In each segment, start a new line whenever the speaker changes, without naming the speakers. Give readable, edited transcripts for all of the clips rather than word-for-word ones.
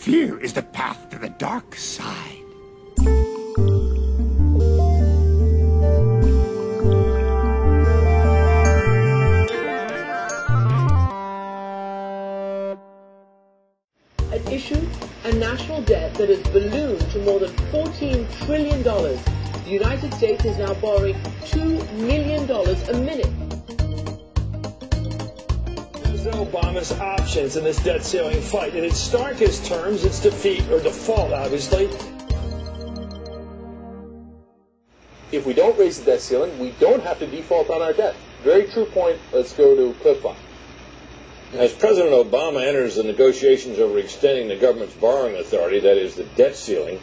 Fear is the path to the dark side.
At issue, a national debt that has ballooned to more than $14 trillion. The United States is now borrowing $2 million a minute.
President Obama's options in this debt ceiling fight. In its starkest terms, it's defeat or default, obviously.
If we don't raise the debt ceiling, we don't have to default on our debt. Very true point. Let's go to Cliff Bob.
As President Obama enters the negotiations over extending the government's borrowing authority, that is, the debt ceiling,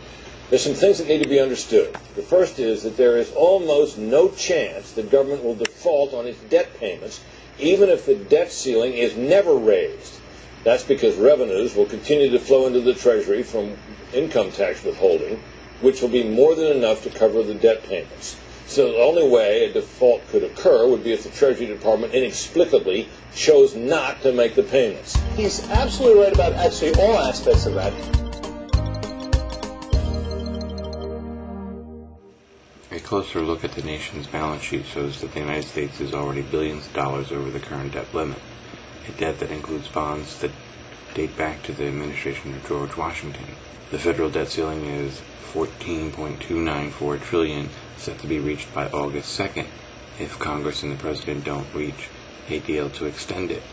there's some things that need to be understood. The first is that there is almost no chance the government will default on its debt payments, even if the debt ceiling is never raised. That's because revenues will continue to flow into the Treasury from income tax withholding, which will be more than enough to cover the debt payments. So the only way a default could occur would be if the Treasury Department inexplicably chose not to make the payments.
He's absolutely right about actually all aspects of that.
A closer look at the nation's balance sheet shows that the United States is already billions of dollars over the current debt limit, a debt that includes bonds that date back to the administration of George Washington. The federal debt ceiling is $14.294 trillion, set to be reached by August 2nd if Congress and the President don't reach a deal to extend it.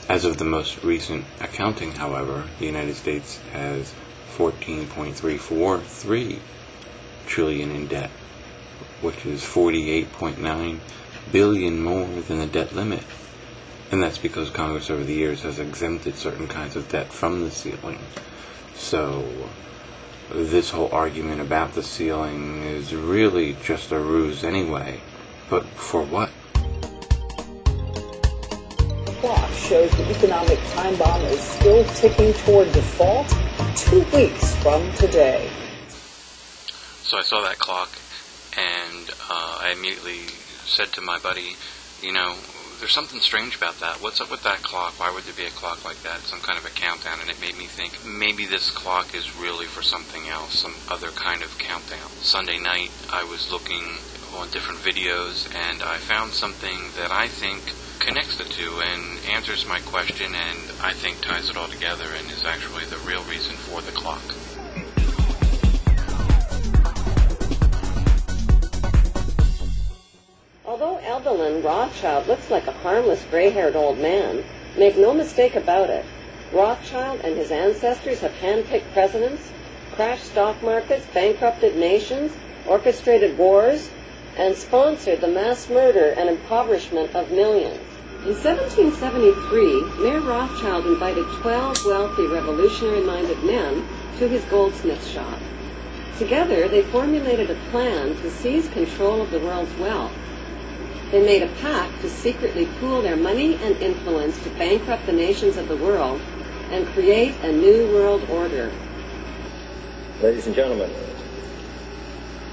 As of the most recent accounting, however, the United States has $14.343 trillion in debt, which is $48.9 billion more than the debt limit. And that's because Congress over the years has exempted certain kinds of debt from the ceiling. So this whole argument about the ceiling is really just a ruse anyway. But for what?
The clock shows the economic time bomb is still ticking toward default 2 weeks from today.
So I saw that clock, and I immediately said to my buddy, you know, there's something strange about that. What's up with that clock? Why would there be a clock like that? Some kind of a countdown. And it made me think, maybe this clock is really for something else, some other kind of countdown. Sunday night, I was looking on different videos, and I found something that I think connects the two and answers my question, and I think ties it all together and is actually the real reason for the clock.
Although Evelyn Rothschild looks like a harmless gray-haired old man, make no mistake about it, Rothschild and his ancestors have handpicked presidents, crashed stock markets, bankrupted nations, orchestrated wars, and sponsored the mass murder and impoverishment of millions. In 1773, Mayor Rothschild invited 12 wealthy revolutionary-minded men to his goldsmith shop. Together, they formulated a plan to seize control of the world's wealth. They made a pact to secretly pool their money and influence to bankrupt the nations of the world and create a new world order.
Ladies and gentlemen,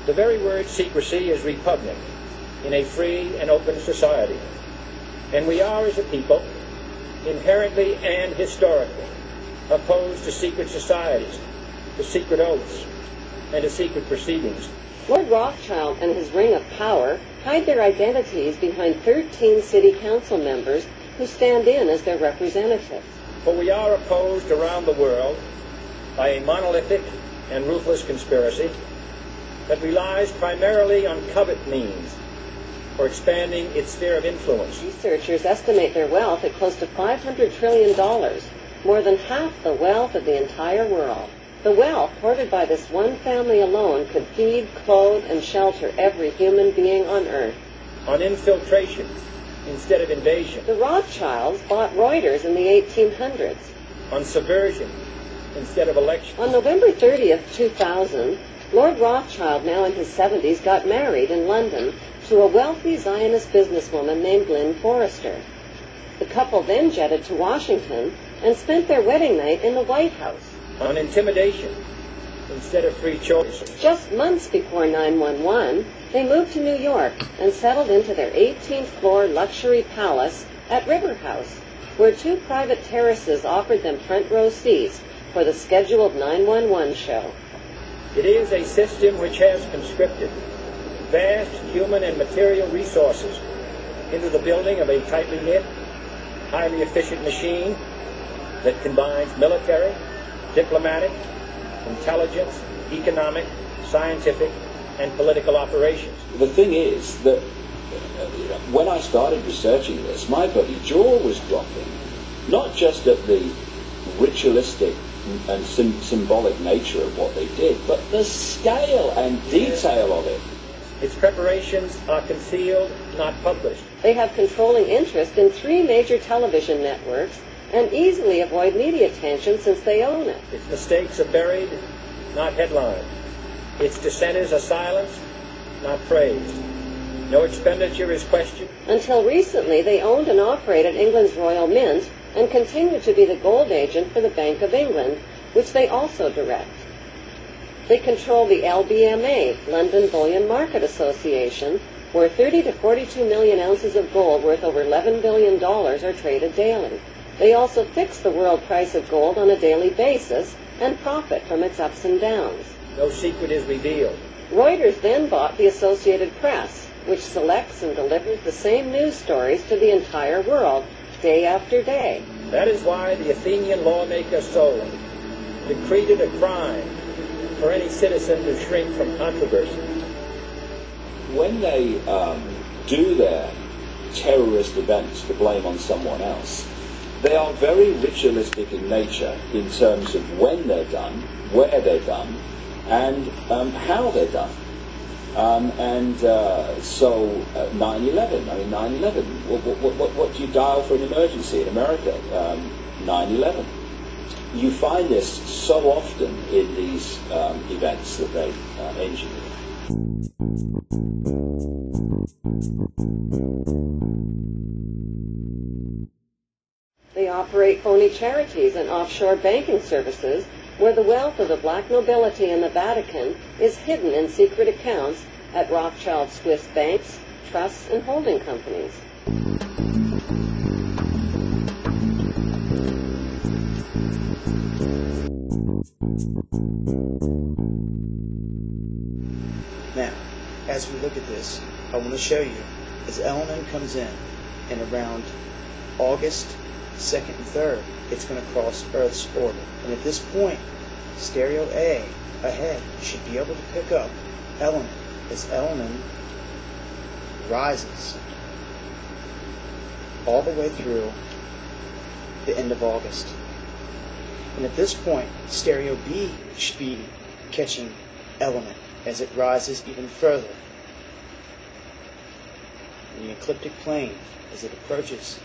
the very word secrecy is repugnant in a free and open society. And we are, as a people, inherently and historically opposed to secret societies, to secret oaths, and to secret proceedings.
Lord Rothschild and his ring of power hide their identities behind 13 city council members who stand in as their representatives.
For we are opposed around the world by a monolithic and ruthless conspiracy that relies primarily on covert means for expanding its sphere of influence.
Researchers estimate their wealth at close to $500 trillion, more than half the wealth of the entire world. The wealth hoarded by this one family alone could feed, clothe, and shelter every human being on Earth.
On infiltration instead of invasion.
The Rothschilds bought Reuters in the 1800s.
On subversion instead of election.
On November 30th, 2000, Lord Rothschild, now in his 70s, got married in London to a wealthy Zionist businesswoman named Lynn Forrester. The couple then jetted to Washington and spent their wedding night in the White House.
On intimidation instead of free choice.
Just months before 9/11, they moved to New York and settled into their 18th floor luxury palace at River House, where 2 private terraces offered them front row seats for the scheduled 911 show.
It is a system which has conscripted vast human and material resources into the building of a tightly knit, highly efficient machine that combines military, diplomatic, intelligence, economic, scientific, and political operations.
The thing is that when I started researching this, my bloody jaw was dropping, not just at the ritualistic and symbolic nature of what they did, but the scale and detail of it.
Its preparations are concealed, not published.
They have controlling interest in 3 major television networks and easily avoid media attention since they own it.
Its mistakes are buried, not headlined. Its dissenters are silenced, not praised. No expenditure is questioned.
Until recently, they owned and operated England's Royal Mint and continue to be the gold agent for the Bank of England, which they also direct. They control the LBMA, London Bullion Market Association, where 30 to 42 million ounces of gold worth over $11 billion are traded daily. They also fix the world price of gold on a daily basis and profit from its ups and downs.
No secret is revealed.
Reuters then bought the Associated Press, which selects and delivers the same news stories to the entire world, day after day.
That is why the Athenian lawmaker Solon decreed it a crime for any citizen to shrink from controversy.
When they do their terrorist events to blame on someone else, they are very ritualistic in nature in terms of when they're done, where they're done, and how they're done. So 9/11, I mean 9/11, what do you dial for an emergency in America? 9/11. You find this so often in these events that they engineer.
They operate phony charities and offshore banking services where the wealth of the black nobility in the Vatican is hidden in secret accounts at Rothschild Swiss banks, trusts, and holding companies.
Now, as we look at this, I want to show you as ELENIN comes in and around August 2nd and 3rd, it's going to cross Earth's orbit. And at this point, stereo A ahead should be able to pick up ELENIN as ELENIN rises all the way through the end of August. And at this point, stereo B should be catching ELENIN as it rises even further in the ecliptic plane as it approaches.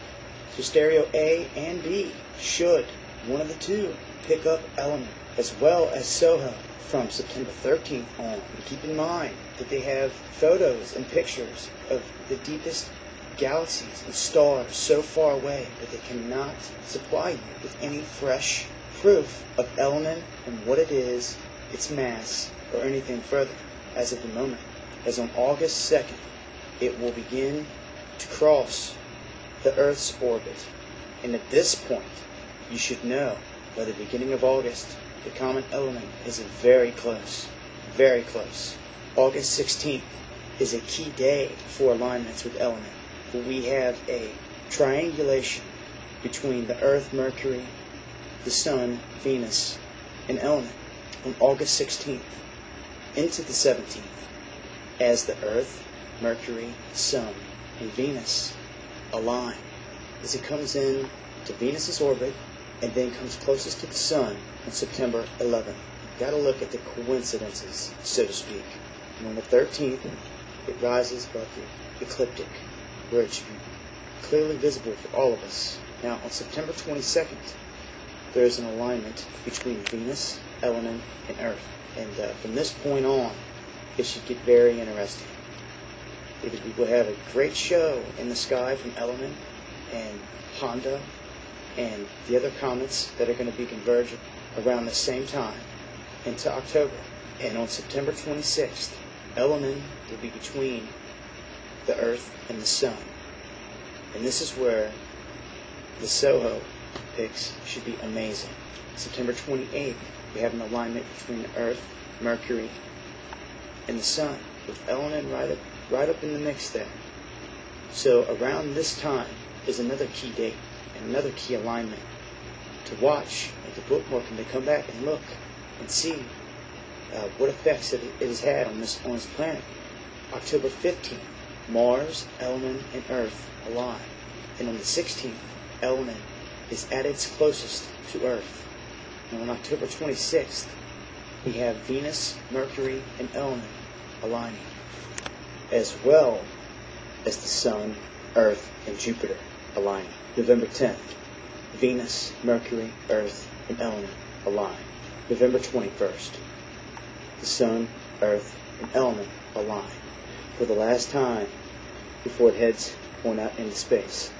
So stereo A and B should, one of the two, pick up ELENIN, as well as SOHO from September 13th on. And keep in mind that they have photos and pictures of the deepest galaxies and stars so far away that they cannot supply you with any fresh proof of ELENIN and what it is, its mass, or anything further as of the moment. As on August 2nd, it will begin to cross the Earth's orbit. And at this point, you should know by the beginning of August, the comet ELENIN is very close. Very close. August 16th is a key day for alignments with ELENIN. For we have a triangulation between the Earth, Mercury, the Sun, Venus, and ELENIN on August 16th into the 17th as the Earth, Mercury, Sun, and Venus align as it comes in to Venus's orbit and then comes closest to the Sun on September 11th. Got to look at the coincidences, so to speak. And on the 13th, it rises above the ecliptic, where it should be clearly visible for all of us. Now, on September 22nd, there is an alignment between Venus, ELENIN, and Earth. And from this point on, it should get very interesting. We will have a great show in the sky from ELENIN and Honda and the other comets that are going to be converging around the same time into October. And on September 26th, ELENIN will be between the Earth and the Sun. And this is where the SOHO picks should be amazing. September 28th, we have an alignment between the Earth, Mercury, and the Sun, with ELENIN right up in the mix there. So around this time is another key date and another key alignment to watch and to bookmark and to come back and look and see what effects it has had on this planet. October 15th, Mars, ELENIN, and Earth align. And on the 16th, ELENIN is at its closest to Earth. And on October 26th, we have Venus, Mercury, and ELENIN aligning, as well as the Sun, Earth, and Jupiter aligning. November 10th, Venus, Mercury, Earth, and ELENIN align. November 21st, the Sun, Earth, and ELENIN align for the last time before it heads on out into space.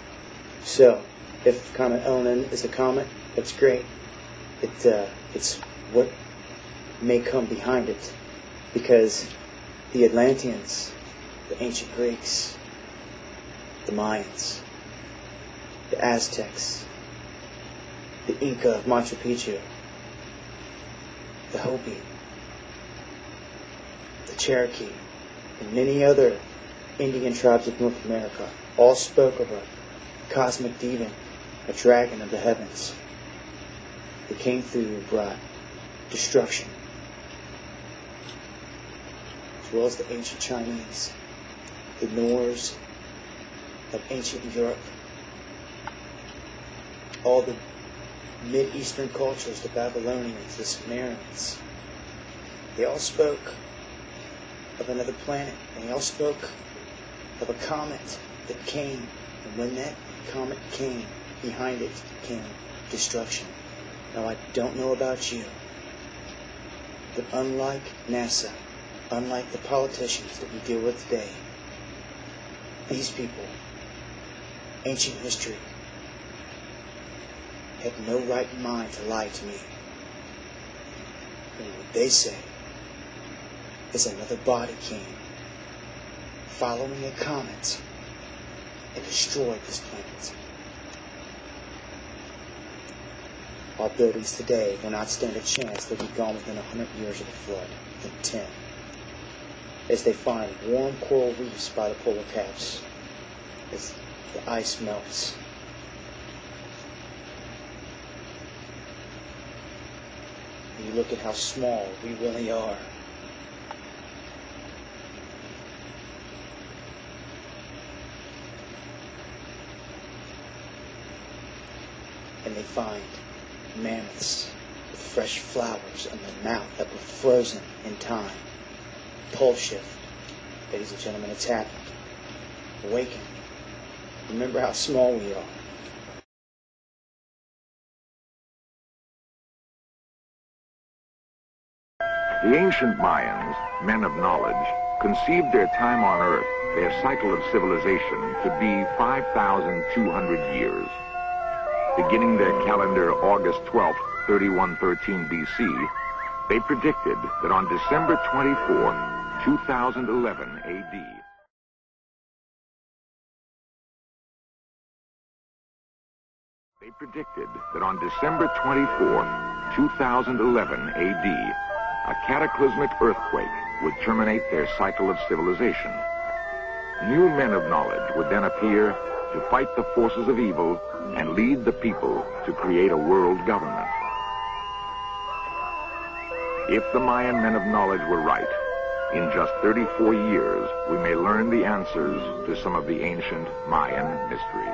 So, if comet ELENIN is a comet, that's great. It's what may come behind it, because the Atlanteans, the ancient Greeks, the Mayans, the Aztecs, the Inca of Machu Picchu, the Hopi, the Cherokee, and many other Indian tribes of North America all spoke of a cosmic demon, a dragon of the heavens, that came through and brought destruction, as well as the ancient Chinese, the Norse of ancient Europe, all the Mid-Eastern cultures, the Babylonians, the Sumerians. They all spoke of another planet, and they all spoke of a comet that came, and when that comet came, behind it came destruction. Now, I don't know about you, but unlike NASA, unlike the politicians that we deal with today, these people, ancient history, had no right mind to lie to me. And what they say is another body came, following a comet, and destroyed this planet. Our buildings today will not stand a chance. They'll be gone within 100 years of the flood, within 10. As they find warm coral reefs by the polar caps, as the ice melts. And you look at how small we really are. And they find mammoths with fresh flowers in their mouth that were frozen in time. Pole shift. Ladies and gentlemen, it's happened. Awaken. Remember how small we are.
The ancient Mayans, men of knowledge, conceived their time on Earth, their cycle of civilization, to be 5,200 years. Beginning their calendar August 12, 3113 BC, they predicted that on December 24, 2011 AD, they predicted that on December 24, 2011 AD, a cataclysmic earthquake would terminate their cycle of civilization. New men of knowledge would then appear to fight the forces of evil and lead the people to create a world government. If the Mayan men of knowledge were right, in just 34 years, we may learn the answers to some of the ancient Mayan mysteries.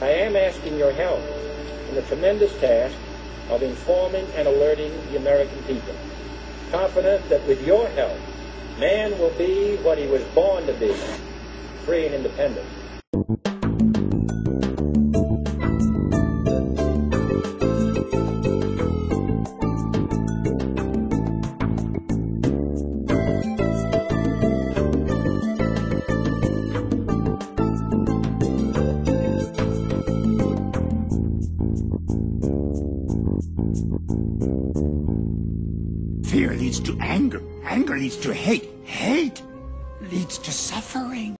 I am asking your help in the tremendous task of informing and alerting the American people, confident that with your help, man will be what he was born to be, free and independent.
Fear leads to anger. Anger leads to hate.